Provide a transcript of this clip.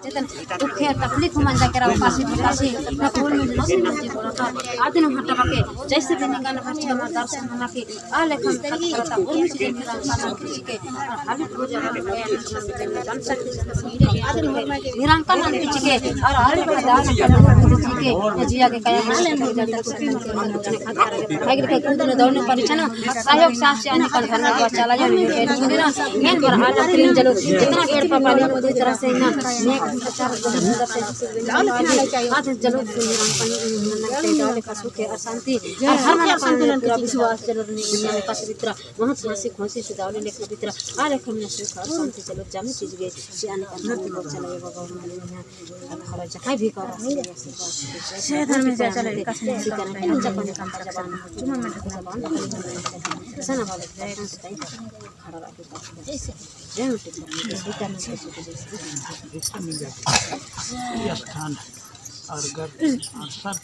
तेतन दुख है तकलीफ मन जा के पासी ना कोल में लसी मर्जी बोलता आदिन हटा के जैसे भी निगान भरछे हमर दर्शन मना के आ लेखन करता और भी चीज मेरा सामने किसी के हाल हो जाना जान सकते आदिन निरंकन किसी के और हर दान किसी के जिया के कया हाल हो जाता भाई के कुंदन दौड़ने परिचना सहयोग साथ से निकल करना तो चला जाए मेरा मेन पर हाल क्रीम चलो जितना पेड़ पर पानी मोदी तरह से ना नेक प्रचार सुंदर से आज चलो निरंकन का सुख और शांति और हर मन संतुलन का विश्वास चलो नहीं का पवित्र बहुत हंसी खुशी से दावले लेख पवित्र आ लेख में सुख और शांति चलो जाने चीज गए से आने का को चला ये भगवान ने खरा जकाई भी कर से धर्म में चले कसम से करना है जपान काम जबान चुमा में जबान सना वाले खड़ा रखे जैसे जय स्थान और घर और सर